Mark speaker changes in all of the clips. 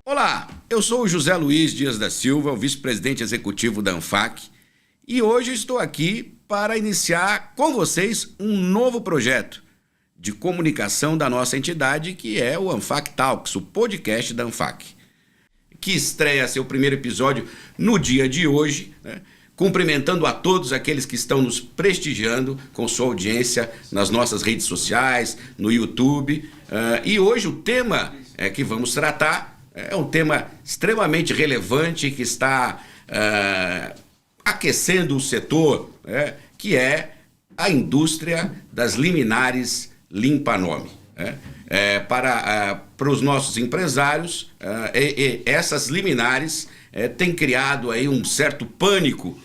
Speaker 1: Olá, eu sou o José Luiz Dias da Silva, o vice-presidente executivo da ANFAC, e hoje estou aqui para iniciar com vocês um novo projeto de comunicação da nossa entidade, que é o ANFAC Talks, o podcast da ANFAC, que estreia seu primeiro episódio no dia de hoje, né? Cumprimentando a todos aqueles que estão nos prestigiando com sua audiência nas nossas redes sociais, no YouTube. E hoje o tema que vamos tratar é um tema extremamente relevante que está aquecendo o setor, que é a indústria das liminares limpa-nome. Para os nossos empresários, essas liminares têm criado aí um certo pânico,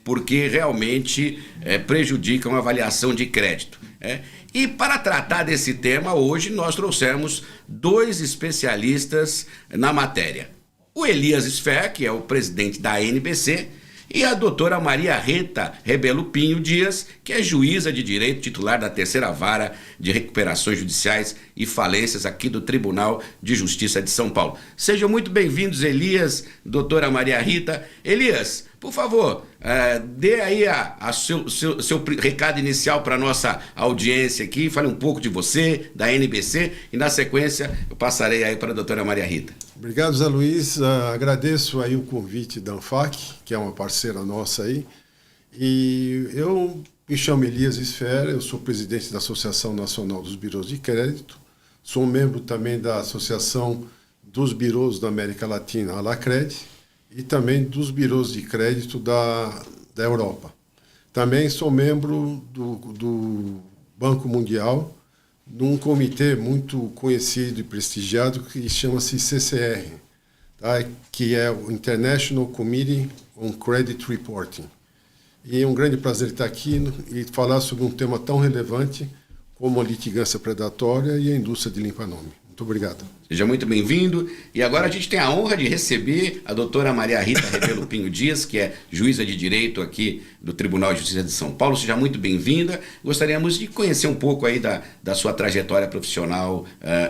Speaker 1: porque realmente prejudicam a avaliação de crédito. E para tratar desse tema, hoje nós trouxemos dois especialistas na matéria. O Elias Sfer, que é o presidente da ANBC, e a doutora Maria Rita Rebelo Pinho Dias, que é juíza de direito titular da Terceira Vara de Recuperações Judiciais e Falências aqui do Tribunal de Justiça de São Paulo. Sejam muito bem-vindos, Elias, doutora Maria Rita. Elias, por favor, dê aí seu recado inicial para a nossa audiência aqui, fale um pouco de você, da ANBC, e na sequência eu passarei aí para a doutora Maria Rita.
Speaker 2: Obrigado, Zé Luiz. Agradeço aí o convite da ANFAC, que é uma parceira nossa aí. E eu me chamo Elias Sfer, eu sou presidente da Associação Nacional dos Birôs de Crédito, sou membro também da Associação dos Birôs da América Latina, a Lacred, e também dos birôs de crédito da Europa. Também sou membro do Banco Mundial, num comitê muito conhecido e prestigiado que chama-se CCR, tá? Que é o International Committee on Credit Reporting. E é um grande prazer estar aqui e falar sobre um tema tão relevante como a litigância predatória e a indústria de limpa-nome. Muito obrigado.
Speaker 1: Seja muito bem-vindo. E agora a gente tem a honra de receber a doutora Maria Rita Rebelo Pinho Dias, que é juíza de direito aqui do Tribunal de Justiça de São Paulo. Seja muito bem-vinda. Gostaríamos de conhecer um pouco aí da sua trajetória profissional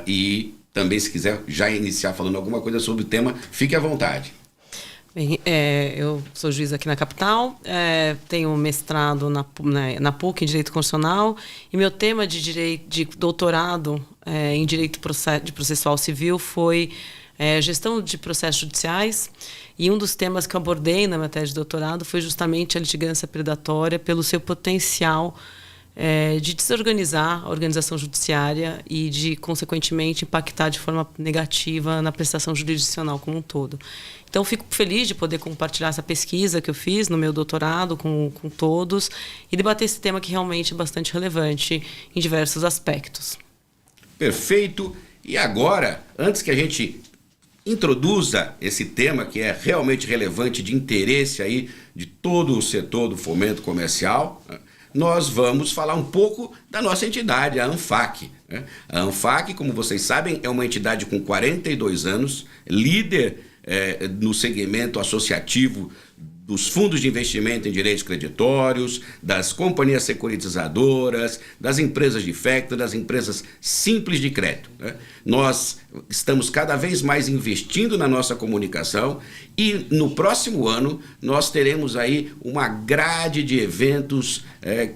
Speaker 1: e também, se quiser já iniciar falando alguma coisa sobre o tema, fique à vontade.
Speaker 3: Bem, eu sou juíza aqui na capital, tenho mestrado na PUC em Direito Constitucional e meu tema de doutorado em Direito Processual Civil foi gestão de processos judiciais, e um dos temas que eu abordei na matéria de doutorado foi justamente a litigância predatória pelo seu potencial de desorganizar a organização judiciária e de, consequentemente, impactar de forma negativa na prestação jurisdicional como um todo. Então, fico feliz de poder compartilhar essa pesquisa que eu fiz no meu doutorado com todos e debater esse tema que realmente é bastante relevante em diversos aspectos.
Speaker 1: Perfeito. E agora, antes que a gente introduza esse tema que é realmente relevante, de interesse aí de todo o setor do fomento comercial, nós vamos falar um pouco da nossa entidade, a ANFAC. A ANFAC, como vocês sabem, é uma entidade com 42 anos, líder no segmento associativo dos fundos de investimento em direitos creditórios, das companhias securitizadoras, das empresas de facto, das empresas simples de crédito. Nós estamos cada vez mais investindo na nossa comunicação e no próximo ano nós teremos aí uma grade de eventos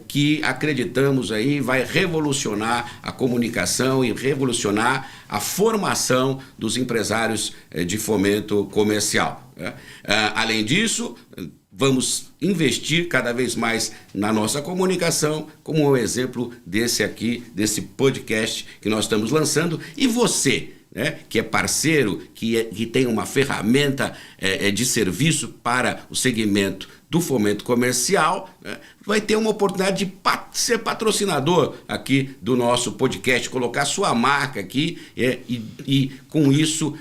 Speaker 1: que acreditamos aí vai revolucionar a comunicação e revolucionar a formação dos empresários de fomento comercial. Além disso, vamos investir cada vez mais na nossa comunicação, como um exemplo desse podcast que nós estamos lançando. E você, que é parceiro, que tem uma ferramenta de serviço para o segmento do fomento comercial, vai ter uma oportunidade de ser patrocinador aqui do nosso podcast, colocar sua marca aqui e com isso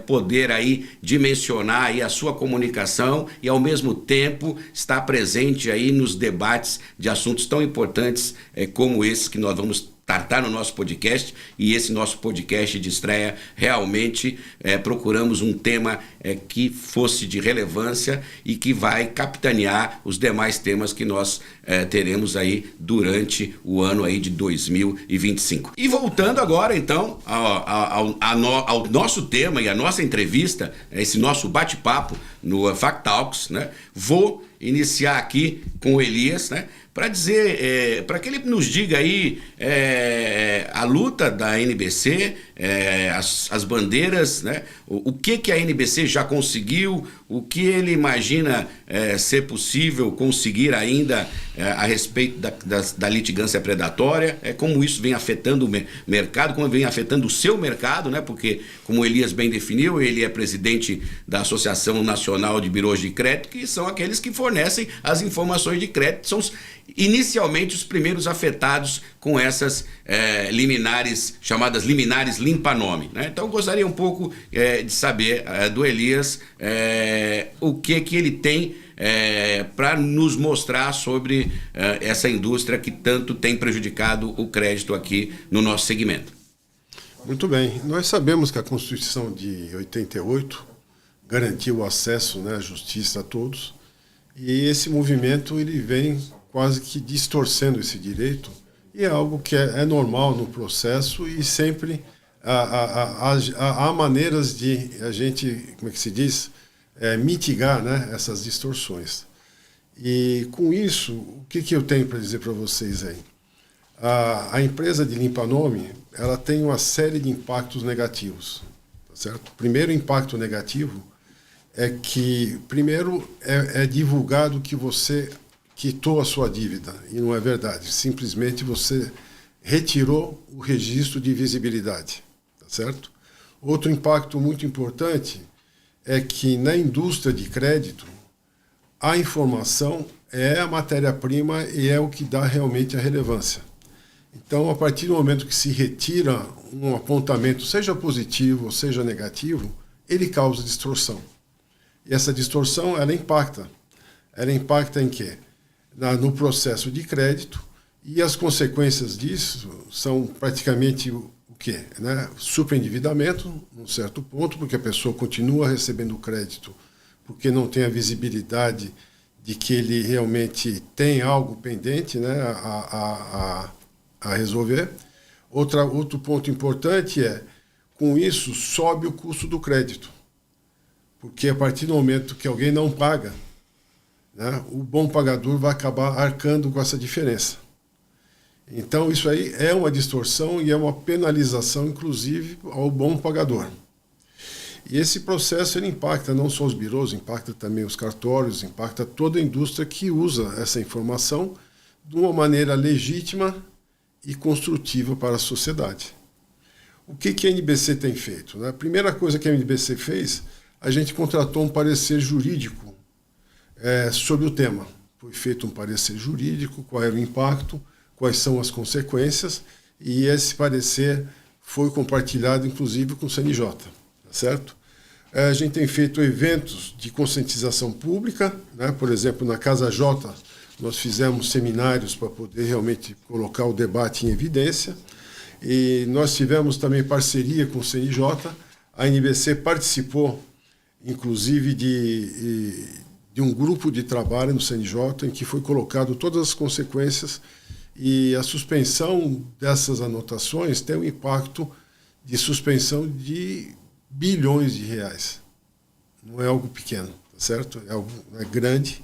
Speaker 1: poder aí dimensionar aí a sua comunicação e ao mesmo tempo estar presente aí nos debates de assuntos tão importantes como esses que nós vamos tá no nosso podcast, e esse nosso podcast de estreia realmente procuramos um tema que fosse de relevância e que vai capitanear os demais temas que nós teremos aí durante o ano aí de 2025. E voltando agora então ao nosso tema e a nossa entrevista, esse nosso bate-papo no Fact Talks, né? Vou iniciar aqui com o Elias, né? Para dizer, para que ele nos diga aí a luta da NBC, as bandeiras, né? O que a NBC já conseguiu, o que ele imagina ser possível conseguir ainda a respeito da litigância predatória, como isso vem afetando o mercado, como vem afetando o seu mercado, né? Porque, como o Elias bem definiu, ele é presidente da Associação Nacional de Birôs de Crédito, que são aqueles que fornecem as informações de crédito, são inicialmente os primeiros afetados com essas liminares, chamadas liminares limpa-nome, né? Então eu gostaria um pouco de saber do Elias o que ele tem para nos mostrar sobre essa indústria que tanto tem prejudicado o crédito aqui no nosso segmento.
Speaker 2: Muito bem. Nós sabemos que a Constituição de 88 garantiu o acesso, né, à justiça a todos, e esse movimento ele vem quase que distorcendo esse direito, e é algo que é normal no processo, e sempre há maneiras de a gente, como é que se diz, mitigar, né, essas distorções. E com isso, o que eu tenho para dizer para vocês aí? A empresa de limpa-nome, ela tem uma série de impactos negativos, tá certo? O primeiro impacto negativo é que, primeiro, é divulgado que você quitou a sua dívida, e não é verdade. Simplesmente você retirou o registro de visibilidade, tá certo? Outro impacto muito importante é que na indústria de crédito, a informação é a matéria-prima e é o que dá realmente a relevância. Então, a partir do momento que se retira um apontamento, seja positivo ou seja negativo, ele causa distorção. E essa distorção, ela impacta. Ela impacta em quê? No processo de crédito, e as consequências disso são praticamente o quê? Né? Superendividamento, num certo ponto, porque a pessoa continua recebendo crédito porque não tem a visibilidade de que ele realmente tem algo pendente, né, a resolver. Outro ponto importante com isso, sobe o custo do crédito. Porque a partir do momento que alguém não paga, né, o bom pagador vai acabar arcando com essa diferença. Então, isso aí é uma distorção e é uma penalização, inclusive, ao bom pagador. E esse processo ele impacta não só os birôs, impacta também os cartórios, impacta toda a indústria que usa essa informação de uma maneira legítima e construtiva para a sociedade. O que a NBC tem feito? A primeira coisa que a NBC fez, a gente contratou um parecer jurídico sobre o tema. Foi feito um parecer jurídico, qual era o impacto, quais são as consequências, e esse parecer foi compartilhado, inclusive, com o CNJ, tá certo? A gente tem feito eventos de conscientização pública, né? Por exemplo, na Casa J, nós fizemos seminários para poder realmente colocar o debate em evidência, e nós tivemos também parceria com o CNJ, a NBC participou, inclusive, de um grupo de trabalho no CNJ, em que foi colocado todas as consequências, e a suspensão dessas anotações tem um impacto de suspensão de bilhões de reais. Não é algo pequeno, tá certo? É algo grande.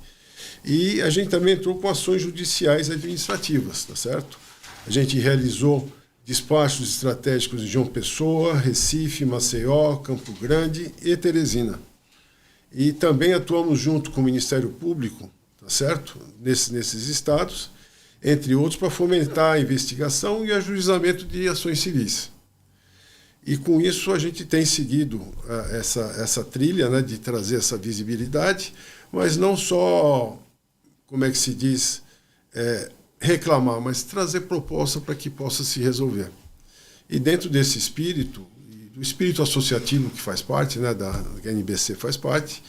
Speaker 2: E a gente também entrou com ações judiciais administrativas, tá certo? A gente realizou despachos estratégicos em João Pessoa, Recife, Maceió, Campo Grande e Teresina. E também atuamos junto com o Ministério Público, tá certo? Nesses estados, entre outros, para fomentar a investigação e ajuizamento de ações civis. E com isso a gente tem seguido essa trilha, né, de trazer essa visibilidade, mas não só, como é que se diz, reclamar, mas trazer proposta para que possa se resolver. E dentro desse espírito, do espírito associativo que faz parte, né, da NBC faz parte,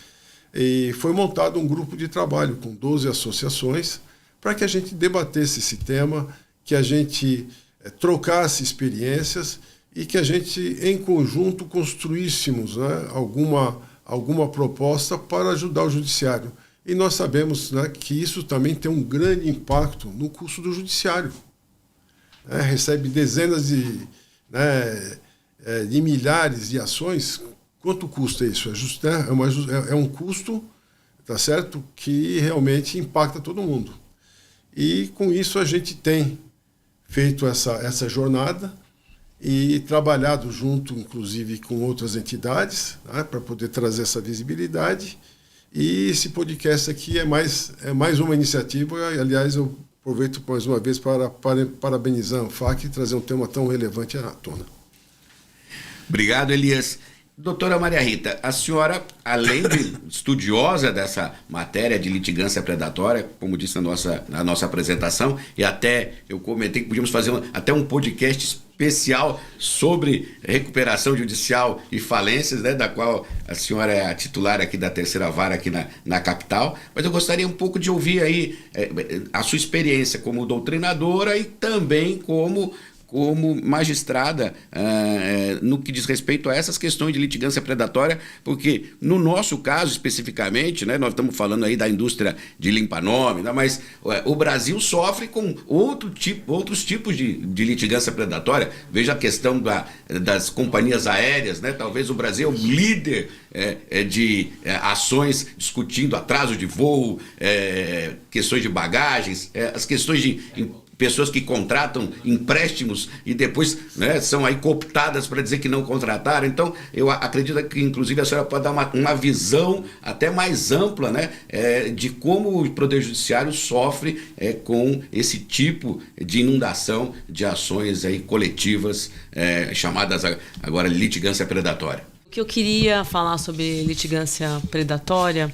Speaker 2: e foi montado um grupo de trabalho com 12 associações para que a gente debatesse esse tema, que a gente trocasse experiências e que a gente, em conjunto, construíssemos, né, alguma proposta para ajudar o judiciário. E nós sabemos, né, que isso também tem um grande impacto no custo do judiciário. Recebe dezenas de milhares de ações. Quanto custa isso? É um custo, tá certo, que realmente impacta todo mundo. E com isso a gente tem feito essa jornada e trabalhado junto, inclusive, com outras entidades, né, para poder trazer essa visibilidade. E esse podcast aqui é mais uma iniciativa. Aliás, eu aproveito mais uma vez para parabenizar a ANFAC e trazer um tema tão relevante à tona.
Speaker 1: Obrigado, Elias. Doutora Maria Rita, a senhora, além de estudiosa dessa matéria de litigância predatória, como disse na nossa apresentação, e até eu comentei que podíamos fazer até um podcast especial sobre recuperação judicial e falências, né, da qual a senhora é a titular aqui da terceira vara aqui na capital, mas eu gostaria um pouco de ouvir aí a sua experiência como doutrinadora e também como magistrada no que diz respeito a essas questões de litigância predatória, porque no nosso caso especificamente, né, nós estamos falando aí da indústria de limpa-nome, né, mas o Brasil sofre com outros tipos de litigância predatória. Veja a questão das companhias aéreas, né, talvez o Brasil é o líder de ações discutindo atraso de voo, questões de bagagens, as questões de pessoas que contratam empréstimos e depois, né, são aí cooptadas para dizer que não contrataram. Então, eu acredito que, inclusive, a senhora pode dar uma visão até mais ampla, né, de como o Poder Judiciário sofre com esse tipo de inundação de ações aí coletivas, chamadas agora litigância predatória.
Speaker 3: O que eu queria falar sobre litigância predatória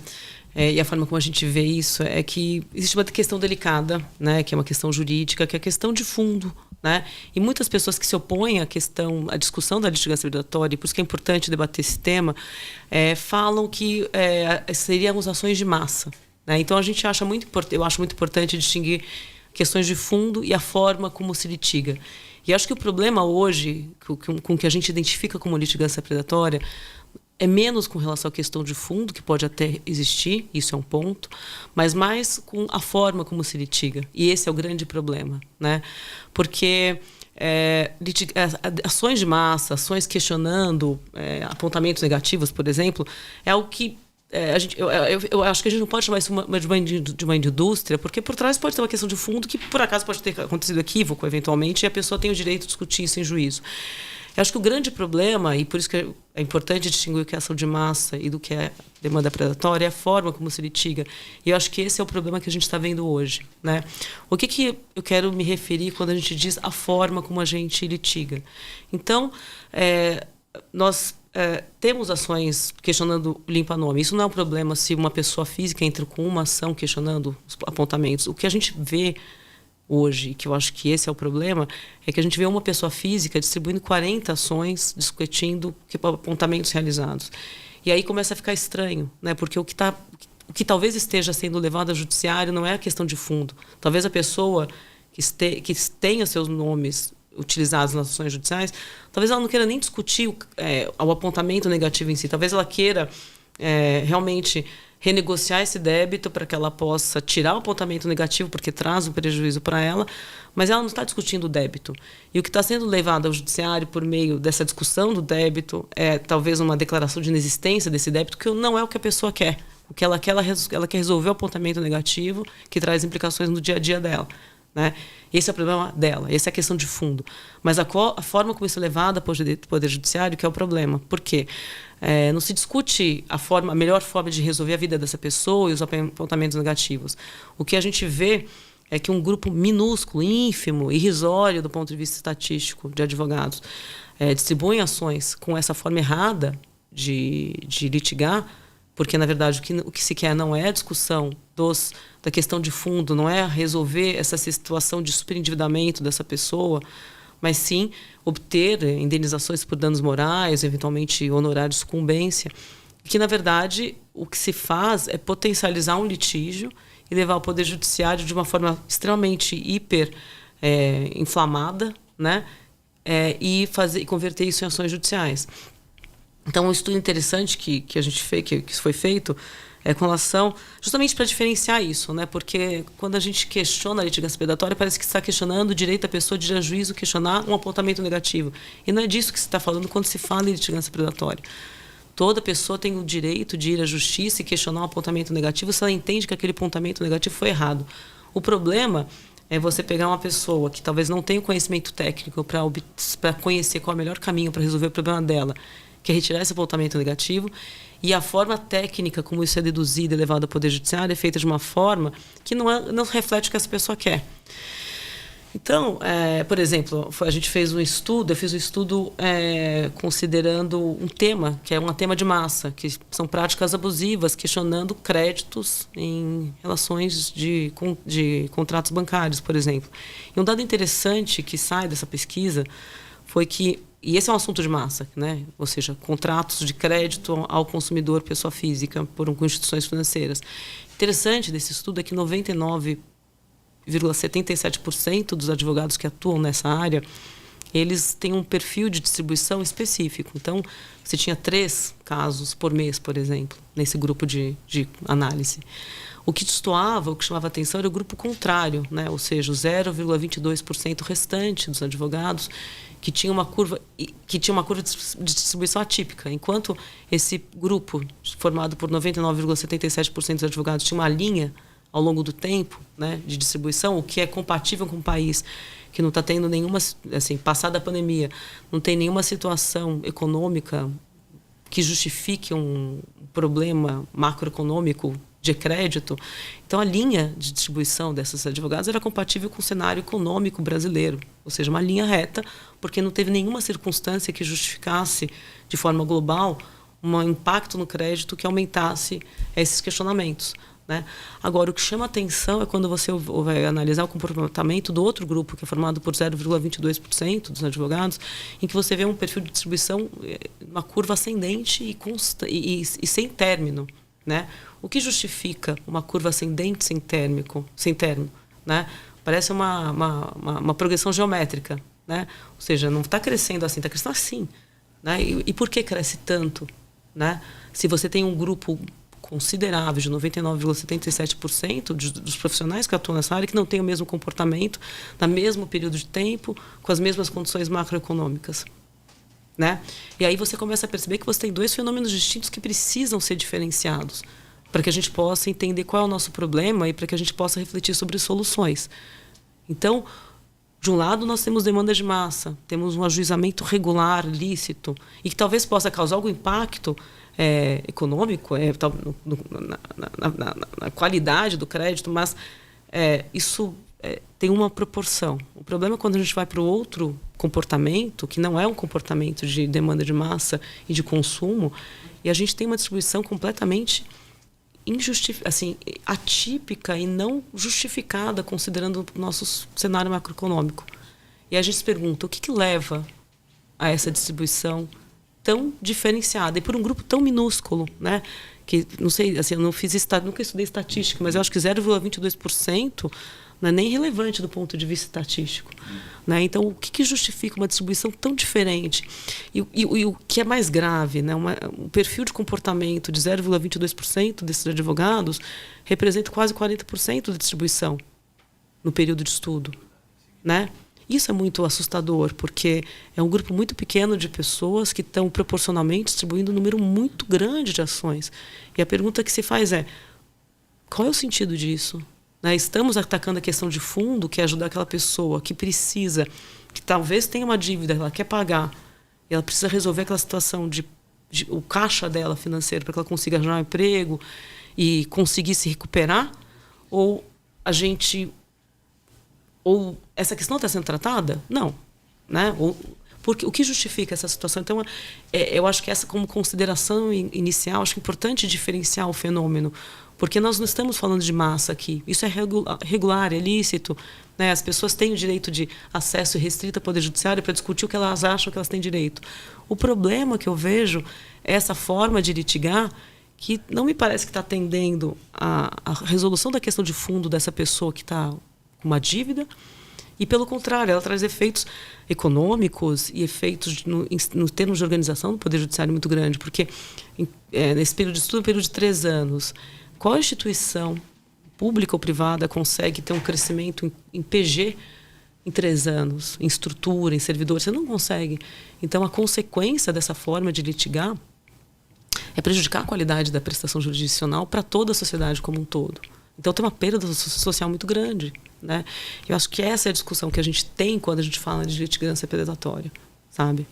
Speaker 3: e a forma como a gente vê isso é que existe uma questão delicada, né, que é uma questão jurídica, que é a questão de fundo, né? E muitas pessoas que se opõem à discussão da litigância predatória, e por isso que é importante debater esse tema, falam que seriam ações de massa, né? Então eu acho muito importante distinguir questões de fundo e a forma como se litiga. E acho que o problema hoje, com que a gente identifica como litigância predatória, é menos com relação à questão de fundo, que pode até existir, isso é um ponto, mas mais com a forma como se litiga. E esse é o grande problema, né? Porque ações de massa, ações questionando apontamentos negativos, por exemplo, é algo que eu acho que a gente não pode chamar isso de uma indústria, porque por trás pode ter uma questão de fundo que, por acaso, pode ter acontecido equívoco, eventualmente, e a pessoa tem o direito de discutir isso em juízo. Eu acho que o grande problema, e por isso que é importante distinguir o que é ação de massa e do que é demanda predatória, é a forma como se litiga. E eu acho que esse é o problema que a gente está vendo hoje, né? O que eu quero me referir quando a gente diz a forma como a gente litiga? Então, nós temos ações questionando limpa-nome. Isso não é um problema se uma pessoa física entra com uma ação questionando os apontamentos. O que a gente vê hoje, que eu acho que esse é o problema, é que a gente vê uma pessoa física distribuindo 40 ações, discutindo apontamentos realizados. E aí começa a ficar estranho, né? Porque o que talvez esteja sendo levado ao judiciário não é a questão de fundo. Talvez a pessoa que tenha seus nomes utilizados nas ações judiciais, talvez ela não queira nem discutir o apontamento negativo em si. Talvez ela queira realmente renegociar esse débito para que ela possa tirar o apontamento negativo, porque traz um prejuízo para ela, mas ela não está discutindo o débito. E o que está sendo levado ao judiciário por meio dessa discussão do débito é talvez uma declaração de inexistência desse débito, que não é o que a pessoa quer. O que ela quer resolver o apontamento negativo, que traz implicações no dia a dia dela, né? Esse é o problema dela, essa é a questão de fundo. Mas a forma como isso é levado ao Poder Judiciário que é o problema. Por quê? Não se discute a melhor forma de resolver a vida dessa pessoa e os apontamentos negativos. O que a gente vê é que um grupo minúsculo, ínfimo, irrisório do ponto de vista estatístico de advogados distribuem ações com essa forma errada de litigar, porque, na verdade, o que se quer não é a discussão da questão de fundo, não é resolver essa situação de superendividamento dessa pessoa, mas sim obter indenizações por danos morais, eventualmente honorários de sucumbência, que, na verdade, o que se faz é potencializar um litígio e levar ao Poder Judiciário de uma forma extremamente inflamada, né? E converter isso em ações judiciais. Então, um estudo interessante que a gente fez, que foi feito, com relação justamente para diferenciar isso, né? Porque quando a gente questiona a litigância predatória, parece que está questionando o direito da pessoa de ir a juízo questionar um apontamento negativo. E não é disso que se está falando quando se fala em litigância predatória. Toda pessoa tem o direito de ir à justiça e questionar um apontamento negativo se ela entende que aquele apontamento negativo foi errado. O problema é você pegar uma pessoa que talvez não tenha o conhecimento técnico para conhecer qual é o melhor caminho para resolver o problema dela, que é retirar esse apontamento negativo, e a forma técnica como isso é deduzido e levado ao Poder Judiciário é feita de uma forma que não reflete o que essa pessoa quer. Então, por exemplo, eu fiz um estudo considerando um tema, que é um tema de massa, que são práticas abusivas, questionando créditos em relações de contratos bancários, por exemplo. E um dado interessante que sai dessa pesquisa foi que, e esse é um assunto de massa, né? Ou seja, contratos de crédito ao consumidor, pessoa física, com instituições financeiras. Interessante desse estudo é que 99,77% dos advogados que atuam nessa área, eles têm um perfil de distribuição específico. Então, você tinha 3 casos por mês, por exemplo, nesse grupo de análise. O que destoava, o que chamava atenção era o grupo contrário, né? Ou seja, o 0,22% restante dos advogados que tinha uma curva de distribuição atípica, enquanto esse grupo formado por 99,77% dos advogados tinha uma linha ao longo do tempo, né, de distribuição, o que é compatível com um país que não está tendo nenhuma, assim, passada a pandemia, não tem nenhuma situação econômica que justifique um problema macroeconômico de crédito. Então, a linha de distribuição desses advogados era compatível com o cenário econômico brasileiro, ou seja, uma linha reta, porque não teve nenhuma circunstância que justificasse, de forma global, um impacto no crédito que aumentasse esses questionamentos, né? Agora, o que chama atenção é quando você vai analisar o comportamento do outro grupo, que é formado por 0,22% dos advogados, em que você vê um perfil de distribuição, uma curva ascendente e sem término, né? O que justifica uma curva ascendente sem término, né? Parece uma progressão geométrica, né? Ou seja, não está crescendo assim, está crescendo assim, né? E por que cresce tanto, né? Se você tem um grupo considerável de 99,77% dos profissionais que atuam nessa área que não tem o mesmo comportamento, no mesmo período de tempo, com as mesmas condições macroeconômicas, né? E aí você começa a perceber que você tem 2 fenômenos distintos que precisam ser diferenciados para que a gente possa entender qual é o nosso problema e para que a gente possa refletir sobre soluções. Então, de um lado, nós temos demanda de massa, temos um ajuizamento regular, lícito, e que talvez possa causar algum impacto econômico, na qualidade do crédito, mas isso tem uma proporção. O problema é quando a gente vai para o outro comportamento, que não é um comportamento de demanda de massa e de consumo, e a gente tem uma distribuição completamente atípica e não justificada, considerando o nosso cenário macroeconômico. E a gente se pergunta, o que leva a essa distribuição tão diferenciada e por um grupo tão minúsculo, né? Que, não sei, assim, eu nunca estudei estatística, mas eu acho que 0,22% não é nem relevante do ponto de vista estatístico, né? Então, o que justifica uma distribuição tão diferente? E o que é mais grave, né? Um perfil de comportamento de 0,22% desses advogados representa quase 40% da distribuição no período de estudo, né? Isso é muito assustador, porque é um grupo muito pequeno de pessoas que estão proporcionalmente distribuindo um número muito grande de ações. E a pergunta que se faz é, qual é o sentido disso? Né? Estamos atacando a questão de fundo, que é ajudar aquela pessoa que precisa, que talvez tenha uma dívida, ela quer pagar, e ela precisa resolver aquela situação o caixa dela financeiro para que ela consiga arranjar um emprego e conseguir se recuperar, ou essa questão está sendo tratada? Não, né? Porque o que justifica essa situação? Então, eu acho que essa, como consideração inicial, acho que é importante diferenciar o fenômeno, porque nós não estamos falando de massa aqui. Isso é regular, é lícito, né? As pessoas têm o direito de acesso restrito ao Poder Judiciário para discutir o que elas acham que elas têm direito. O problema que eu vejo é essa forma de litigar que não me parece que está atendendo a resolução da questão de fundo dessa pessoa que está com uma dívida E, pelo contrário, ela traz efeitos econômicos e efeitos no termos de organização do Poder Judiciário muito grande, porque nesse período de estudo, um período de 3 anos, qual instituição, pública ou privada, consegue ter um crescimento em PG em 3 anos, em estrutura, em servidores? Você não consegue. Então, a consequência dessa forma de litigar é prejudicar a qualidade da prestação jurisdicional para toda a sociedade como um todo. Então, tem uma perda social muito grande, né? Eu acho que essa é a discussão que a gente tem quando a gente fala de litigância predatória, sabe?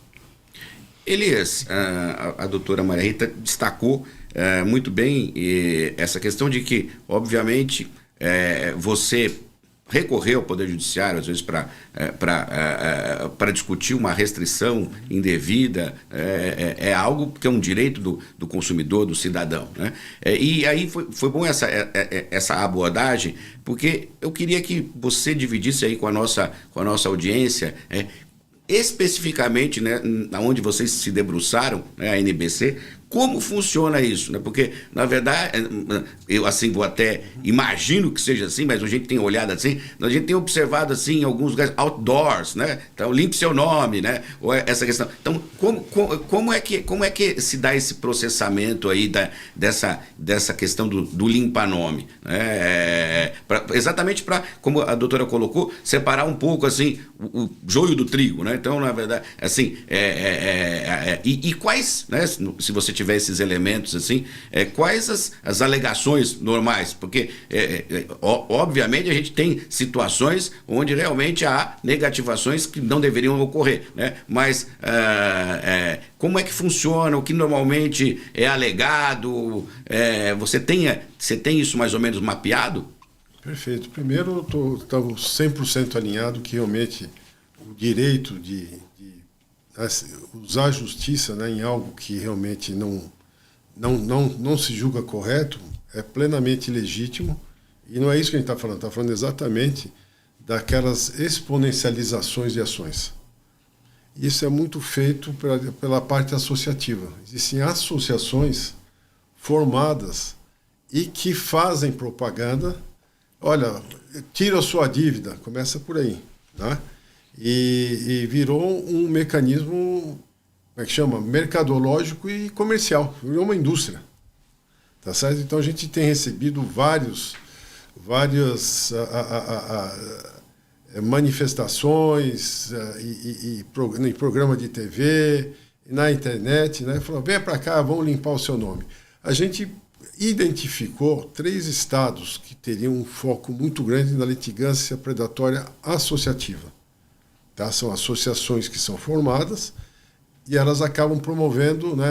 Speaker 1: Elias, a doutora Maria Rita destacou muito bem essa questão de que, obviamente, você recorrer ao Poder Judiciário, às vezes, para discutir uma restrição indevida, é algo que é um direito do consumidor, do cidadão, né? E aí foi bom essa abordagem, porque eu queria que você dividisse aí com a nossa audiência, especificamente, né, onde vocês se debruçaram, né, a NBC, como funciona isso, né? Porque, na verdade, eu assim vou até imagino que seja assim, mas a gente tem olhado assim, a gente tem observado assim em alguns lugares outdoors, né? Então, limpe seu nome, né? Ou essa questão. Então, como é que se dá esse processamento aí dessa questão do limpa-nome? Exatamente para, como a doutora colocou, separar um pouco assim o joio do trigo, né? Então, na verdade, assim, e quais, né? Se você tiver esses elementos assim, quais as alegações normais? Porque, obviamente, a gente tem situações onde realmente há negativações que não deveriam ocorrer, né? Mas como é que funciona? O que normalmente é alegado? Você tem isso mais ou menos mapeado?
Speaker 2: Perfeito. Primeiro, estamos 100% alinhado que realmente o direito de usar a justiça, né, em algo que realmente não se julga correto é plenamente legítimo, e não é isso que a gente está falando exatamente daquelas exponencializações de ações. Isso é muito feito pela parte associativa. Existem associações formadas e que fazem propaganda. Olha, tira a sua dívida, começa por aí, tá? E virou um mecanismo, como é que chama? Mercadológico e comercial, virou uma indústria, tá certo? Então a gente tem recebido várias manifestações em programa de TV, na internet, né? Falou, venha para cá, vamos limpar o seu nome. A gente identificou 3 estados que teriam um foco muito grande na litigância predatória associativa. Tá? São associações que são formadas e elas acabam promovendo, né,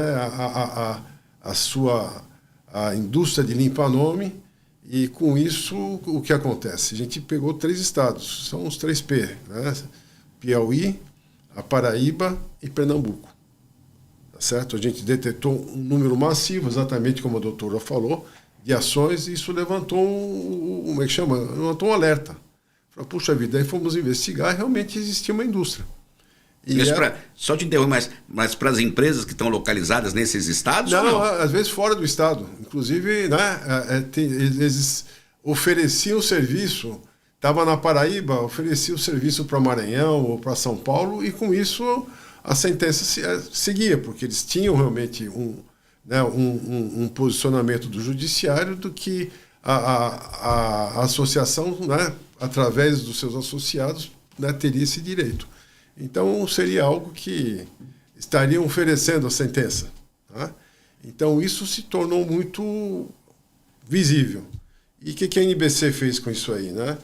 Speaker 2: a indústria de limpa-nome, e com isso o que acontece? A gente pegou 3 estados, são os 3P, né? Piauí, a Paraíba e Pernambuco. Tá certo? A gente detectou um número massivo, exatamente como a doutora falou, de ações, e isso levantou levantou um alerta. Falei, puxa vida, aí fomos investigar e realmente existia uma indústria.
Speaker 1: Só te interromper, mas para as empresas que estão localizadas nesses estados?
Speaker 2: Não, às vezes fora do estado. Inclusive, né, eles ofereciam o serviço, estava na Paraíba, oferecia o serviço para Maranhão ou para São Paulo, e com isso a sentença seguia, porque eles tinham realmente um posicionamento do judiciário do que a associação, né, através dos seus associados, né, teria esse direito. Então, seria algo que estariam oferecendo a sentença. Tá? Então, isso se tornou muito visível. E o que a NBC fez com isso aí? Né?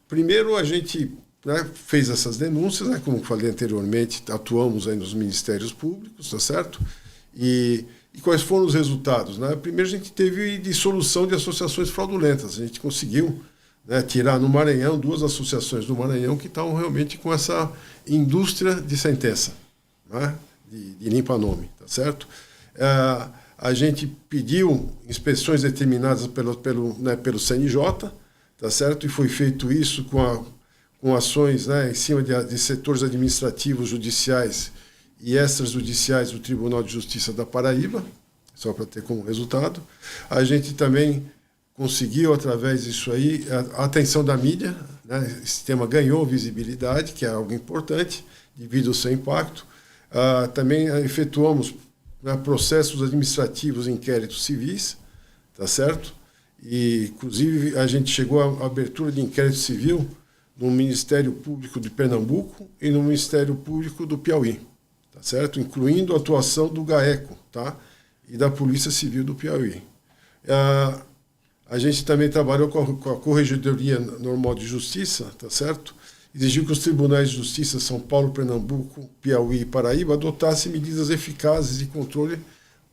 Speaker 2: Primeiro, a gente, né, fez essas denúncias, né, como falei anteriormente, atuamos aí nos ministérios públicos, tá certo? E quais foram os resultados? Né? Primeiro, a gente teve dissolução de associações fraudulentas. A gente conseguiu, né, tirar no Maranhão 2 associações do Maranhão que estavam realmente com essa indústria de sentença, né, de limpa-nome, tá certo? A gente pediu inspeções determinadas pelo CNJ, tá certo? E foi feito isso com ações, né, em cima de setores administrativos, judiciais e extrajudiciais do Tribunal de Justiça da Paraíba, só para ter como resultado. A gente também conseguiu, através disso aí, a atenção da mídia, né? Esse tema ganhou visibilidade, que é algo importante, devido ao seu impacto. Também efetuamos, né, processos administrativos, inquéritos civis, tá certo? E, inclusive, a gente chegou à abertura de inquérito civil no Ministério Público de Pernambuco e no Ministério Público do Piauí, tá certo? Incluindo a atuação do GAECO, tá? E da Polícia Civil do Piauí. A gente também trabalhou com a Corregedoria Normal de Justiça, tá certo? Exigiu que os tribunais de justiça São Paulo, Pernambuco, Piauí e Paraíba adotassem medidas eficazes de controle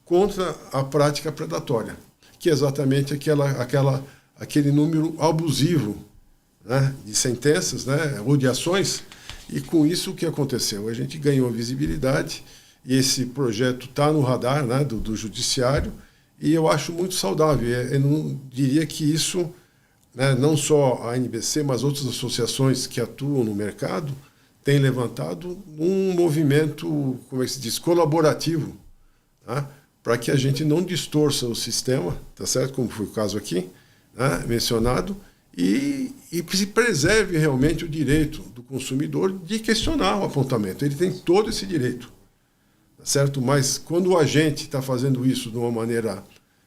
Speaker 2: contra a prática predatória, que é exatamente aquele número abusivo, né, de sentenças, né, ou de ações. E com isso o que aconteceu? A gente ganhou visibilidade e esse projeto está no radar, né, do Judiciário, e eu acho muito saudável. Eu não diria que isso, né, não só a NBC, mas outras associações que atuam no mercado têm levantado um movimento, como é que se diz, colaborativo, tá? Para que a gente não distorça o sistema, tá certo? Como foi o caso aqui, né, mencionado, e se preserve realmente o direito do consumidor de questionar o apontamento. Ele tem todo esse direito, tá certo? Mas quando o agente está fazendo isso de uma maneira,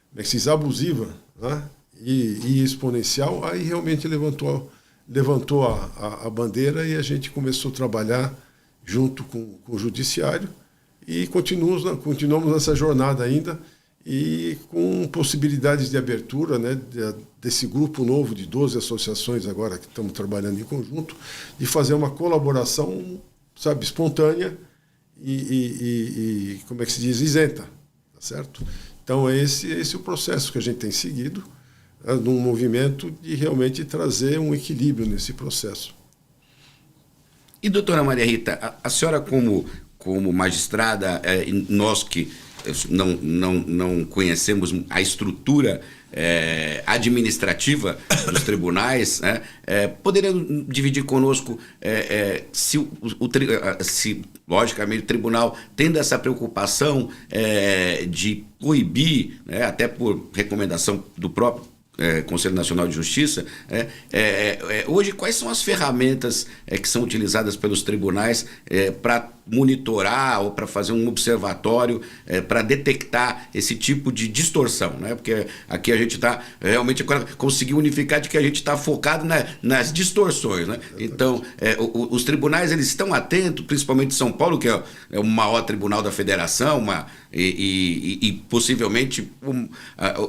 Speaker 2: como é que se diz, abusiva, né, e exponencial, aí realmente levantou a bandeira e a gente começou a trabalhar junto com o Judiciário e continuamos nessa jornada ainda e com possibilidades de abertura, né, desse grupo novo de 12 associações agora que estamos trabalhando em conjunto, de fazer uma colaboração, sabe, espontânea e como é que se diz, isenta, tá certo? Então é esse o processo que a gente tem seguido, né, num movimento de realmente trazer um equilíbrio nesse processo.
Speaker 1: E, doutora Maria Rita, a senhora como magistrada, nós que não conhecemos a estrutura administrativa dos tribunais, né, poderia dividir conosco se, logicamente, o tribunal tendo essa preocupação de coibir, né, até por recomendação do próprio Conselho Nacional de Justiça, hoje quais são as ferramentas que são utilizadas pelos tribunais para monitorar ou para fazer um observatório para detectar esse tipo de distorção, né? Porque aqui a gente está realmente agora conseguiu unificar de que a gente está focado nas distorções, né? Então, os tribunais eles estão atentos, principalmente São Paulo, que é o maior tribunal da federação, e possivelmente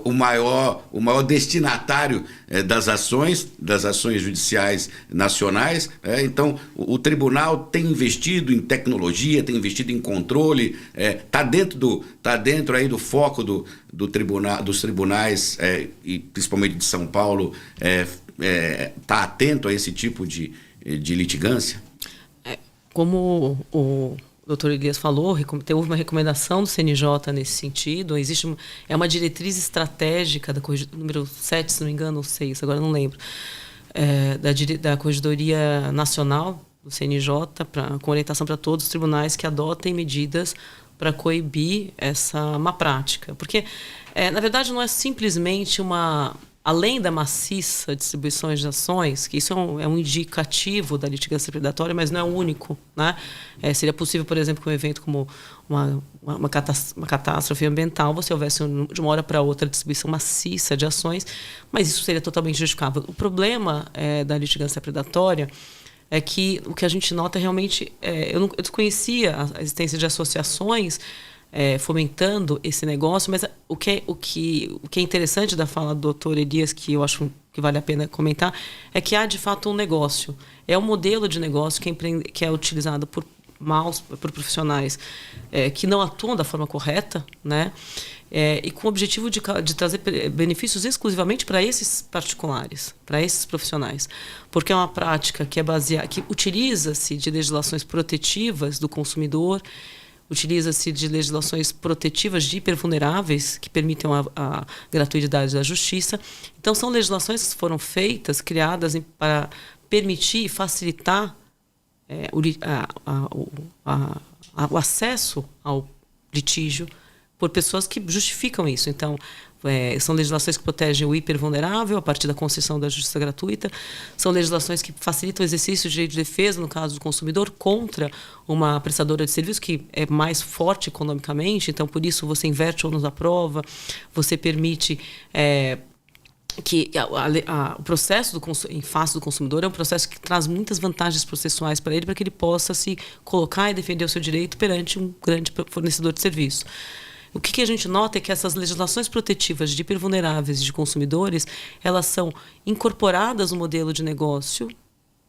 Speaker 1: o maior destinatário das ações judiciais nacionais. Então, o tribunal tem investido em tecnologia, tem investido em controle, está dentro aí do foco dos tribunais, e principalmente de São Paulo, está atento a esse tipo de litigância?
Speaker 3: Como o doutor Elias falou, houve uma recomendação do CNJ nesse sentido. Existe uma diretriz estratégica da número 7, se não me engano, ou 6, agora não lembro, da Corregedoria Nacional do CNJ, com orientação para todos os tribunais que adotem medidas para coibir essa má prática. Porque, na verdade, não é simplesmente além da maciça distribuição de ações, que isso é um indicativo da litigância predatória, mas não é o único, né? Seria possível, por exemplo, que um evento como uma catástrofe ambiental, você houvesse de uma hora para outra distribuição maciça de ações, mas isso seria totalmente justificável. O problema da litigância predatória é que o que a gente nota realmente... eu desconhecia a existência de associações fomentando esse negócio, mas o que é interessante da fala do doutor Elias, que eu acho que vale a pena comentar, é que há de fato um negócio. É um modelo de negócio que é utilizado por profissionais que não atuam da forma correta, né? E com o objetivo de trazer benefícios exclusivamente para esses particulares, para esses profissionais. Porque é uma prática que utiliza-se de legislações protetivas do consumidor, utiliza-se de legislações protetivas de hipervulneráveis que permitem a gratuidade da justiça. Então, são legislações que foram feitas, criadas para permitir e facilitar o acesso ao litígio por pessoas que justificam isso. Então, são legislações que protegem o hipervulnerável a partir da concessão da justiça gratuita, são legislações que facilitam o exercício do direito de defesa, no caso do consumidor, contra uma prestadora de serviço que é mais forte economicamente, então, por isso, você inverte o ônus da prova, você permite que o processo em face do consumidor é um processo que traz muitas vantagens processuais para ele, para que ele possa se colocar e defender o seu direito perante um grande fornecedor de serviço. O que a gente nota é que essas legislações protetivas de hipervulneráveis e de consumidores, elas são incorporadas no modelo de negócio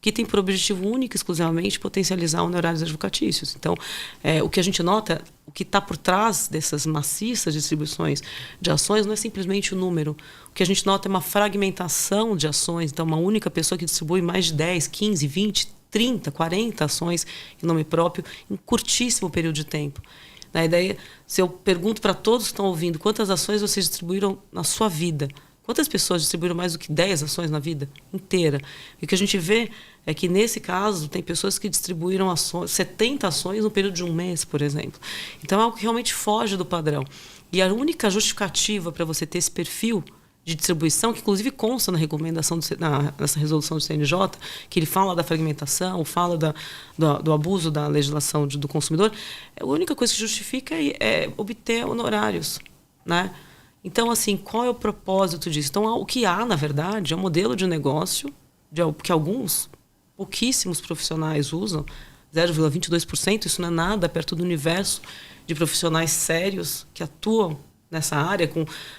Speaker 3: que tem por objetivo único, exclusivamente, potencializar honorários advocatícios. Então, o que a gente nota, o que está por trás dessas maciças distribuições de ações não é simplesmente o número. O que a gente nota é uma fragmentação de ações. Então, uma única pessoa que distribui mais de 10, 15, 20, 30, 40 ações em nome próprio em curtíssimo período de tempo. Na ideia, se eu pergunto para todos que estão ouvindo quantas ações vocês distribuíram na sua vida, quantas pessoas distribuíram mais do que 10 ações na vida inteira? E o que a gente vê é que, nesse caso, tem pessoas que distribuíram 70 ações no período de um mês, por exemplo. Então, é algo que realmente foge do padrão. E a única justificativa para você ter esse perfil de distribuição, que inclusive consta na recomendação, nessa resolução do CNJ, que ele fala da fragmentação, fala do abuso da legislação do consumidor, a única coisa que justifica é obter honorários, né? Então, assim, qual é o propósito disso? Então, o que há, na verdade, é um modelo de negócio que pouquíssimos profissionais usam, 0,22%, isso não é nada perto do universo de profissionais sérios que atuam nessa área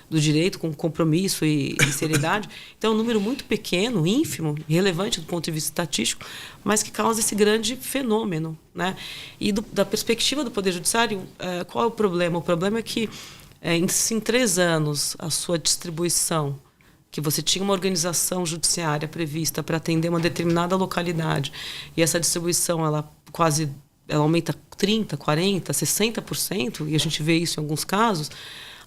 Speaker 3: do direito, com compromisso e seriedade. Então, é um número muito pequeno, ínfimo, relevante do ponto de vista estatístico, mas que causa esse grande fenômeno, né? E da perspectiva do Poder Judiciário, qual é o problema? O problema é que, em 3 anos, a sua distribuição, que você tinha uma organização judiciária prevista para atender uma determinada localidade, e essa distribuição ela aumenta 30%, 40%, 60%, e a gente vê isso em alguns casos.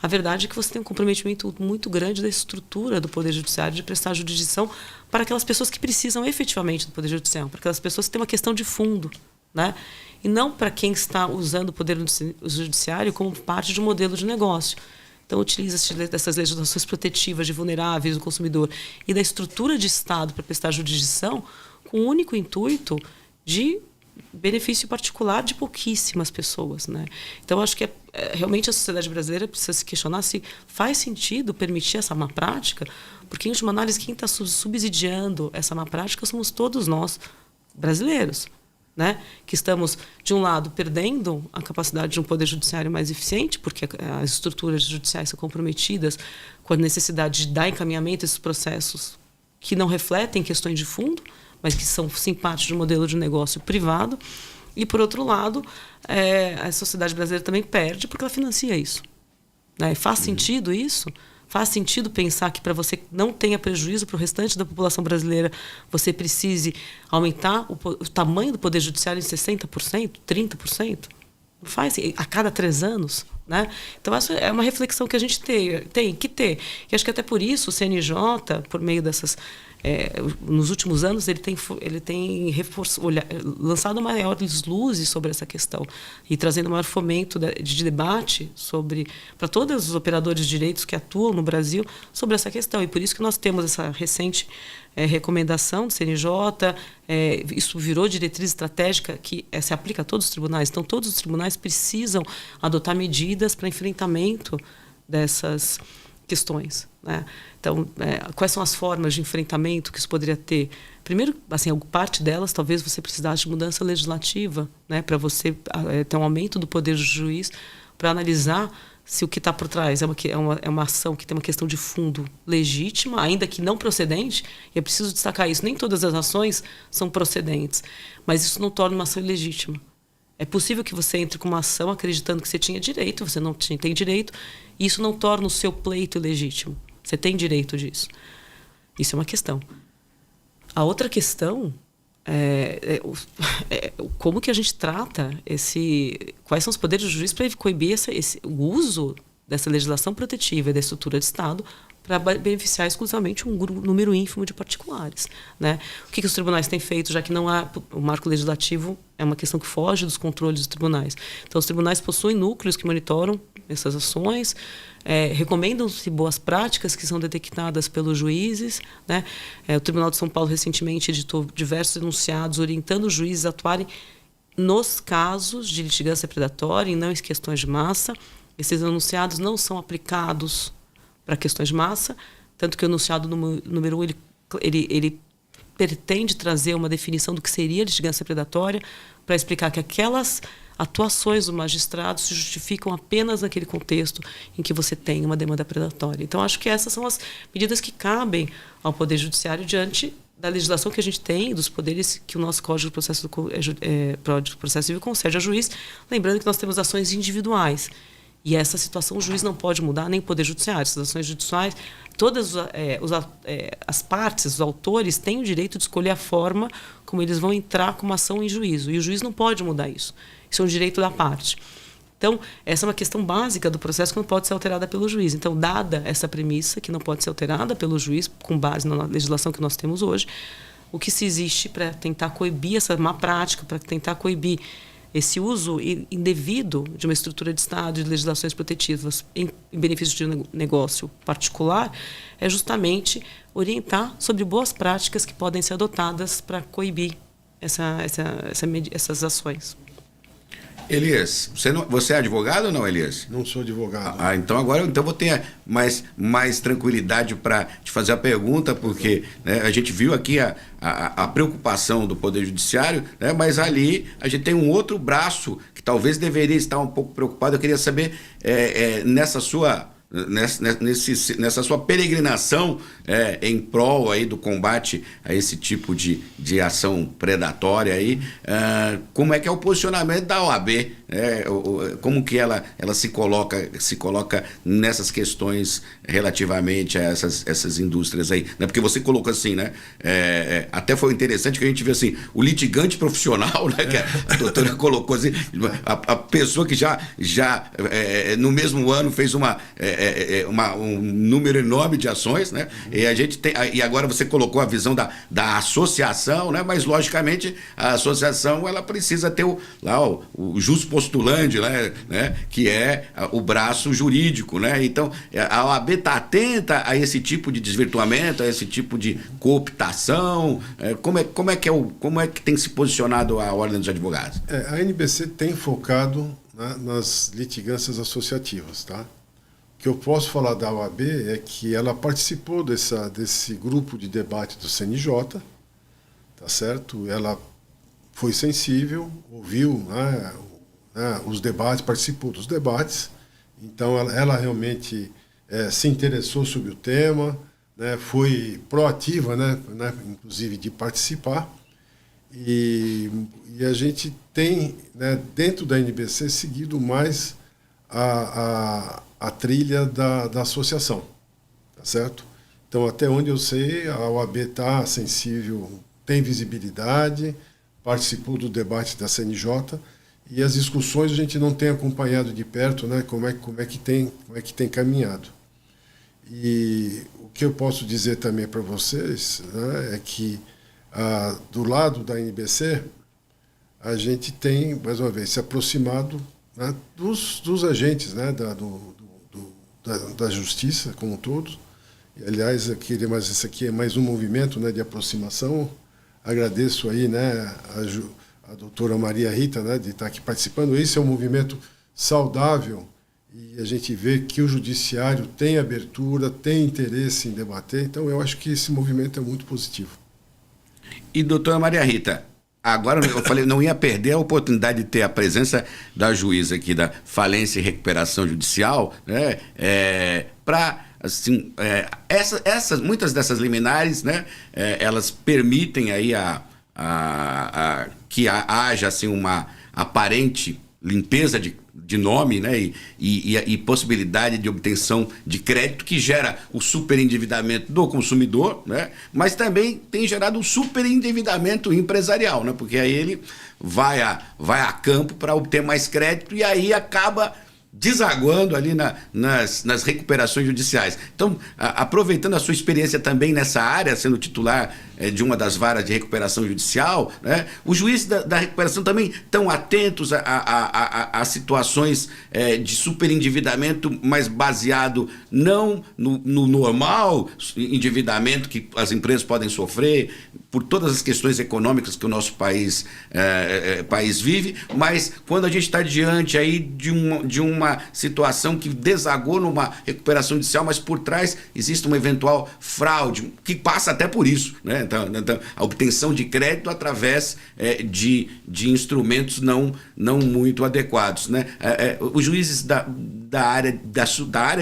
Speaker 3: A verdade é que você tem um comprometimento muito grande da estrutura do Poder Judiciário de prestar jurisdição para aquelas pessoas que precisam efetivamente do Poder Judiciário, para aquelas pessoas que têm uma questão de fundo, né? E não para quem está usando o Poder Judiciário como parte de um modelo de negócio. Então, utiliza-se dessas legislações protetivas de vulneráveis do consumidor e da estrutura de Estado para prestar jurisdição com o único intuito de benefício particular de pouquíssimas pessoas, né? Então, acho que realmente a sociedade brasileira precisa se questionar se faz sentido permitir essa má prática, porque, em última análise, quem está subsidiando essa má prática somos todos nós, brasileiros, né? Que estamos, de um lado, perdendo a capacidade de um poder judiciário mais eficiente, porque as estruturas judiciais são comprometidas com a necessidade de dar encaminhamento a esses processos que não refletem questões de fundo, mas que são, sim, parte de um modelo de negócio privado. E, por outro lado, a sociedade brasileira também perde porque ela financia isso, né? E faz sentido isso? Faz sentido pensar que, para você não tenha prejuízo para o restante da população brasileira, você precise aumentar o tamanho do Poder Judiciário em 60%, 30%? Não faz a cada 3 anos, né? Então, essa é uma reflexão que a gente tem que ter. E acho que até por isso o CNJ, por meio dessas... nos últimos anos, ele tem lançado maiores luzes sobre essa questão e trazendo maior fomento de debate para todos os operadores de direitos que atuam no Brasil sobre essa questão. E por isso que nós temos essa recente recomendação do CNJ, isso virou diretriz estratégica que se aplica a todos os tribunais. Então, todos os tribunais precisam adotar medidas para enfrentamento dessas questões, né? Então, quais são as formas de enfrentamento que isso poderia ter? Primeiro, assim, parte delas, talvez você precisasse de mudança legislativa, né, para você ter um aumento do poder do juiz para analisar se o que está por trás é uma ação que tem uma questão de fundo legítima, ainda que não procedente. E é preciso destacar isso. Nem todas as ações são procedentes, mas isso não torna uma ação ilegítima. É possível que você entre com uma ação acreditando que você tinha direito, você não tem direito, e isso não torna o seu pleito ilegítimo. Você tem direito disso. Isso é uma questão. A outra questão como que a gente trata quais são os poderes do juiz para coibir o uso dessa legislação protetiva e da estrutura de Estado para beneficiar exclusivamente um número ínfimo de particulares, né? O que os tribunais têm feito, já que não há o marco legislativo é uma questão que foge dos controles dos tribunais. Então, os tribunais possuem núcleos que monitoram essas ações, recomendam-se boas práticas que são detectadas pelos juízes, né? O Tribunal de São Paulo recentemente editou diversos enunciados orientando os juízes a atuarem nos casos de litigância predatória e não em questões de massa. Esses enunciados não são aplicados para questões de massa, tanto que o enunciado número 1 ele pretende trazer uma definição do que seria litigância predatória para explicar que aquelas atuações do magistrado se justificam apenas naquele contexto em que você tem uma demanda predatória. Então, acho que essas são as medidas que cabem ao Poder Judiciário diante da legislação que a gente tem, dos poderes que o nosso Código de Processo Civil concede ao juiz, lembrando que nós temos ações individuais. E essa situação o juiz não pode mudar, nem o Poder Judiciário. Essas ações judiciais, todas as partes, os autores, têm o direito de escolher a forma como eles vão entrar com uma ação em juízo. E o juiz não pode mudar isso. Isso é um direito da parte. Então, essa é uma questão básica do processo que não pode ser alterada pelo juiz. Então, dada essa premissa, que não pode ser alterada pelo juiz, com base na legislação que nós temos hoje, o que se existe para tentar coibir essa má prática, para tentar coibir esse uso indevido de uma estrutura de Estado e de legislações protetivas em benefício de um negócio particular, é justamente orientar sobre boas práticas que podem ser adotadas para coibir essas ações.
Speaker 1: Elias, você é advogado ou não, Elias?
Speaker 2: Não sou advogado.
Speaker 1: Então agora eu vou ter mais tranquilidade para te fazer a pergunta, porque né, a gente viu aqui a preocupação do Poder Judiciário, né, mas ali a gente tem um outro braço que talvez deveria estar um pouco preocupado. Eu queria saber, nessa sua peregrinação em prol aí do combate a esse tipo de ação predatória aí, como é que é o posicionamento da OAB, como que ela se coloca nessas questões relativamente a essas indústrias aí, né? Porque você colocou assim, né? Até foi interessante que a gente viu assim, o litigante profissional, né? Que a doutora colocou assim, a pessoa que já no mesmo ano fez um número enorme de ações, né? E a gente e agora você colocou a visão da associação, né? Mas logicamente a associação ela precisa ter o jus postulante, né? Que é o braço jurídico, né? Então a OAB está atenta a esse tipo de desvirtuamento, a esse tipo de cooptação. Como é que tem se posicionado a Ordem dos Advogados?
Speaker 2: A NBC tem focado, né, nas litigâncias associativas, tá? O que eu posso falar da OAB é que ela participou desse grupo de debate do CNJ, tá certo? Ela foi sensível, ouviu, né, os debates, participou dos debates, então ela realmente se interessou sobre o tema, né, foi proativa, né, inclusive de participar, e a gente tem, né, dentro da NBC seguido mais a trilha da associação, tá certo? Então, até onde eu sei, a OAB está sensível, tem visibilidade, participou do debate da CNJ, e as discussões a gente não tem acompanhado de perto, né, como é que tem caminhado. E o que eu posso dizer também para vocês, né, é que do lado da NBC a gente tem, mais uma vez, se aproximado, né, dos agentes, né, da justiça como um todo. E, aliás, esse aqui é mais um movimento, né, de aproximação. Agradeço aí, né, a doutora Maria Rita, né, de estar aqui participando. Esse é um movimento saudável e a gente vê que o judiciário tem abertura, tem interesse em debater. Então, eu acho que esse movimento é muito positivo.
Speaker 1: E, doutora Maria Rita, agora eu falei, não ia perder a oportunidade de ter a presença da juíza aqui da Falência e Recuperação Judicial, né, para, assim, muitas dessas liminares, né, elas permitem aí que haja assim, uma aparente limpeza de nome, né, e possibilidade de obtenção de crédito que gera o superendividamento do consumidor, né, mas também tem gerado o superendividamento empresarial, né, porque aí ele vai a campo para obter mais crédito e aí acaba desaguando ali nas recuperações judiciais. Então, aproveitando a sua experiência também nessa área, sendo titular de uma das varas de recuperação judicial, né, os juízes da recuperação também estão atentos a situações de superendividamento, mas baseado não no normal endividamento que as empresas podem sofrer por todas as questões econômicas que o nosso país vive, mas quando a gente está diante aí de uma situação que desagou numa recuperação judicial, mas por trás existe uma eventual fraude, que passa até por isso, né? Então, a obtenção de crédito através de instrumentos não muito adequados, né? Os juízes da área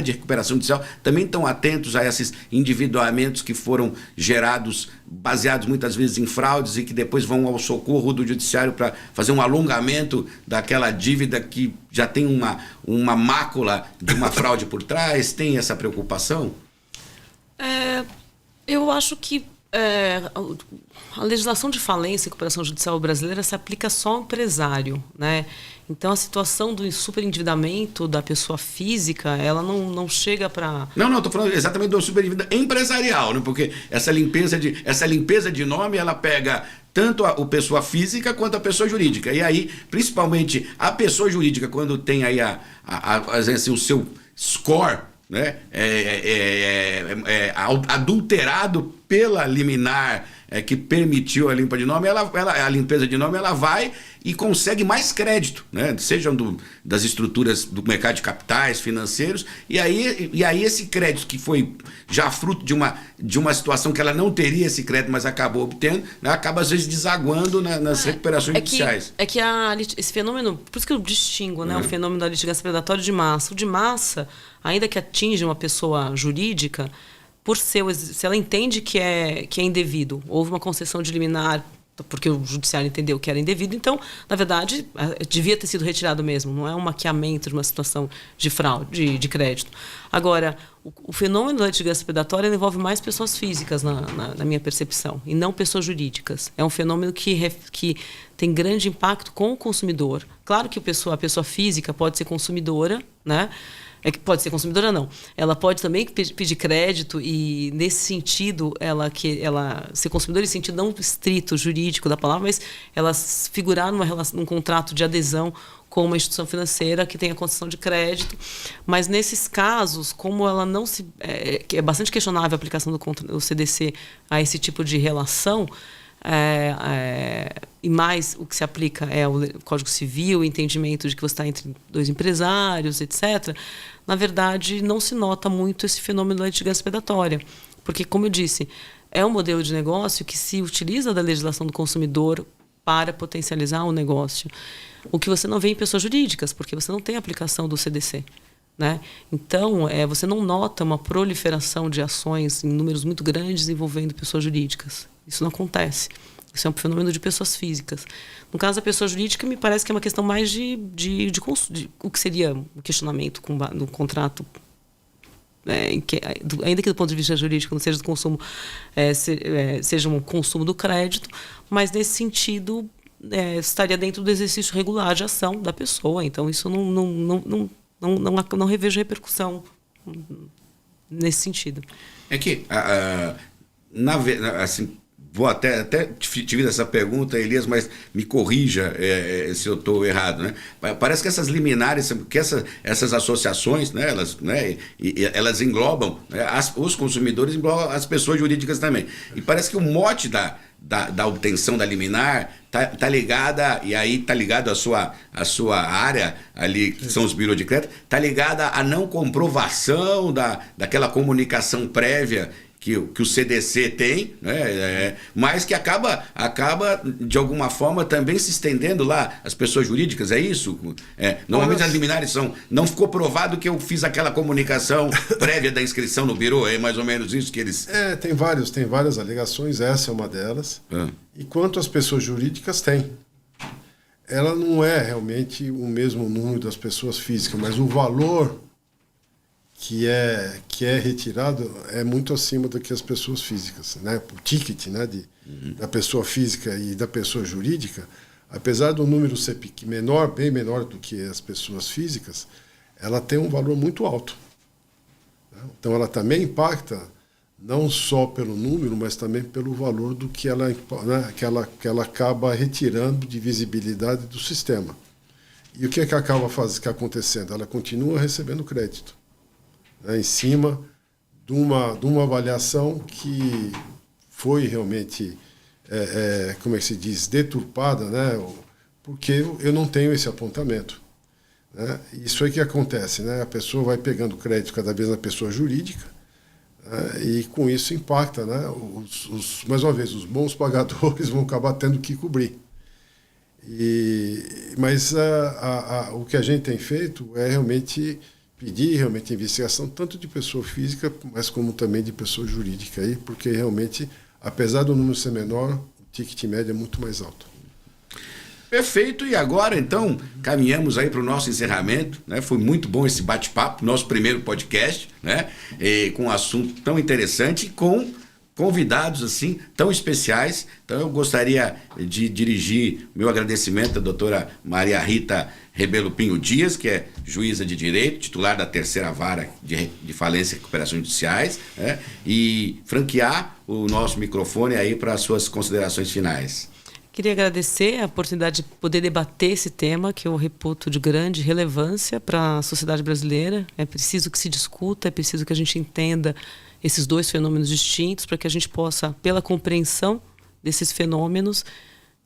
Speaker 1: de recuperação judicial também estão atentos a esses endividamentos que foram gerados, baseados muitas vezes em fraudes e que depois vão ao socorro do judiciário para fazer um alongamento daquela dívida que já tem uma mácula de uma fraude por trás. Tem essa preocupação?
Speaker 3: Eu acho que a legislação de falência e recuperação judicial brasileira se aplica só ao empresário, né? Então, a situação do superendividamento da pessoa física, ela não chega para...
Speaker 1: Não, estou falando exatamente do superendividamento empresarial, né? Porque essa limpeza de nome, ela pega tanto a pessoa física quanto a pessoa jurídica. E aí, principalmente, a pessoa jurídica, quando tem aí assim, o seu score, né, adulterado pela liminar que permitiu a limpa de nome, a limpeza de nome, ela vai e consegue mais crédito, né? Sejam das estruturas do mercado de capitais, financeiros, e aí esse crédito que foi já fruto de uma situação que ela não teria esse crédito, mas acabou obtendo, né? Acaba às vezes desaguando nas recuperações judiciais.
Speaker 3: Esse fenômeno, por isso que eu distingo, né, o fenômeno da litigância predatória de massa. O de massa, ainda que atinja uma pessoa jurídica, se ela entende que é indevido, houve uma concessão de liminar porque o judiciário entendeu que era indevido, então, na verdade, devia ter sido retirado mesmo, não é um maquiamento de uma situação de fraude, de crédito. Agora, o fenômeno da litigância predatória envolve mais pessoas físicas, na minha percepção, e não pessoas jurídicas. É um fenômeno que tem grande impacto com o consumidor. Claro que a pessoa física pode ser consumidora, né? Pode ser consumidora, não. Ela pode também pedir crédito e, nesse sentido, ela ser consumidora em sentido não estrito, jurídico da palavra, mas ela figurar num contrato de adesão com uma instituição financeira que tenha concessão de crédito. Mas, nesses casos, como ela não se... É bastante questionável a aplicação do CDC a esse tipo de relação, e mais o que se aplica é o Código Civil, o entendimento de que você está entre dois empresários, etc. Na verdade, não se nota muito esse fenômeno da litigância predatória. Porque, como eu disse, é um modelo de negócio que se utiliza da legislação do consumidor para potencializar o negócio. O que você não vê em pessoas jurídicas, porque você não tem aplicação do CDC. Né? Então, você não nota uma proliferação de ações em números muito grandes envolvendo pessoas jurídicas. Isso não acontece. Isso é um fenômeno de pessoas físicas. No caso da pessoa jurídica, me parece que é uma questão mais de o que seria o questionamento no contrato, ainda que do ponto de vista jurídico não seja do consumo, seja um consumo do crédito, mas nesse sentido estaria dentro do exercício regular de ação da pessoa. Então, isso não revejo repercussão nesse sentido.
Speaker 1: É que, assim, vou até te fiz essa pergunta, Elias, mas me corrija se eu estou errado, né? Parece que essas liminares, que essas associações, né, elas englobam, né, os consumidores, englobam as pessoas jurídicas também. E parece que o mote da obtenção da liminar tá ligada, e aí tá ligado à sua área ali, que são os birôs de crédito, tá ligada à não comprovação daquela comunicação prévia que o CDC tem, né, mas que acaba, de alguma forma, também se estendendo lá às pessoas jurídicas, é isso? Normalmente as liminares não ficou provado que eu fiz aquela comunicação prévia da inscrição no birô, é mais ou menos isso que eles...
Speaker 2: Tem várias alegações, essa é uma delas. E quanto às pessoas jurídicas, tem. Ela não é realmente o mesmo número das pessoas físicas, mas o valor que é retirado é muito acima do que as pessoas físicas, né? O ticket, né, da pessoa física e da pessoa jurídica, apesar do número ser bem menor do que as pessoas físicas, ela tem um valor muito alto. Então, ela também impacta não só pelo número, mas também pelo valor do que ela, né, que ela acaba retirando de visibilidade do sistema. E o que acaba acontecendo? Ela continua recebendo crédito, né, em cima de uma avaliação que foi realmente, como é que se diz, deturpada, né, porque eu não tenho esse apontamento. Né? Isso aí que acontece, né? A pessoa vai pegando crédito cada vez na pessoa jurídica, né? E com isso impacta, né? Mais uma vez, os bons pagadores vão acabar tendo que cobrir. Mas o que a gente tem feito é realmente pedir realmente investigação tanto de pessoa física, mas como também de pessoa jurídica, aí, porque realmente, apesar do número ser menor, o ticket médio é muito mais alto.
Speaker 1: Perfeito, e agora então caminhamos aí para o nosso encerramento, né? Foi muito bom esse bate-papo, nosso primeiro podcast, né? Com um assunto tão interessante e com convidados assim tão especiais. Então eu gostaria de dirigir meu agradecimento à doutora Maria Rita Rebelo Pinho Dias, que é juíza de direito, titular da 3ª Vara de Falência e Recuperações Judiciais, né? E franquear o nosso microfone aí para as suas considerações finais.
Speaker 3: Queria agradecer a oportunidade de poder debater esse tema, que eu reputo de grande relevância para a sociedade brasileira. É preciso que se discuta, é preciso que a gente entenda esses dois fenômenos distintos, para que a gente possa, pela compreensão desses fenômenos,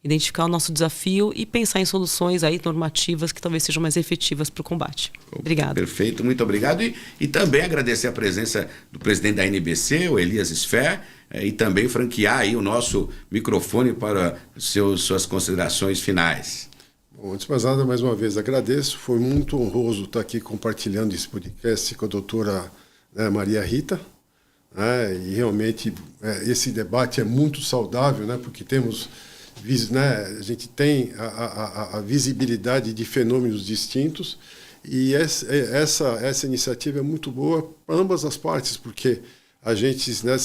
Speaker 3: identificar o nosso desafio e pensar em soluções aí normativas que talvez sejam mais efetivas para o combate. Obrigado.
Speaker 1: Perfeito, muito obrigado. E também agradecer a presença do presidente da NBC, o Elias Sfer, e também franquear aí o nosso microfone para suas considerações finais.
Speaker 2: Bom, antes de mais nada, mais uma vez agradeço. Foi muito honroso estar aqui compartilhando esse podcast com a doutora, né, Maria Rita. Né, e realmente esse debate é muito saudável, né, porque temos, né, a gente tem a visibilidade de fenômenos distintos, e essa iniciativa é muito boa para ambas as partes, porque a gente, né,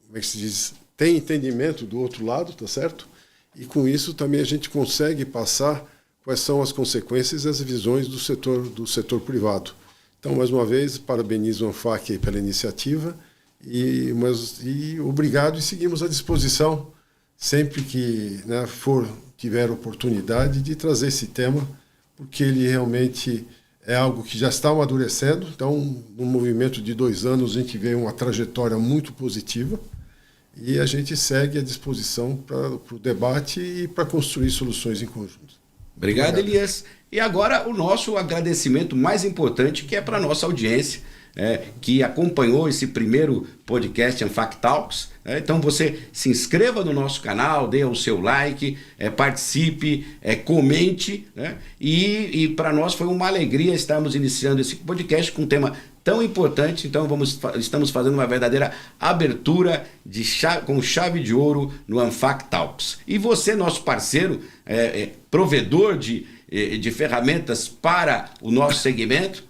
Speaker 2: como é que se diz, tem entendimento do outro lado, tá certo? E com isso também a gente consegue passar quais são as consequências e as visões do setor privado. Então, mais uma vez, parabenizo o ANFAC pela iniciativa e obrigado, e seguimos à disposição sempre que, né, tiver oportunidade de trazer esse tema, porque ele realmente é algo que já está amadurecendo. Então, no movimento de 2 anos, a gente vê uma trajetória muito positiva e a gente segue à disposição para o debate e para construir soluções em conjunto.
Speaker 1: Obrigado, Elias. E agora o nosso agradecimento mais importante, que é para a nossa audiência, que acompanhou esse primeiro podcast ANFAC Talks. Então você se inscreva no nosso canal, dê o seu like, participe, comente, né? E para nós foi uma alegria estarmos iniciando esse podcast com um tema tão importante. Então estamos fazendo uma verdadeira abertura com chave de ouro no ANFAC Talks. E você, nosso parceiro, provedor de ferramentas para o nosso segmento,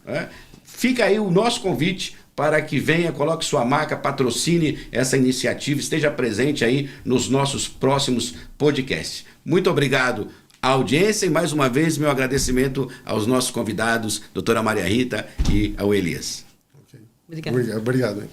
Speaker 1: fica aí o nosso convite para que venha, coloque sua marca, patrocine essa iniciativa, esteja presente aí nos nossos próximos podcasts. Muito obrigado à audiência e mais uma vez meu agradecimento aos nossos convidados, doutora Maria Rita e ao Elias.
Speaker 2: Okay. Obrigado.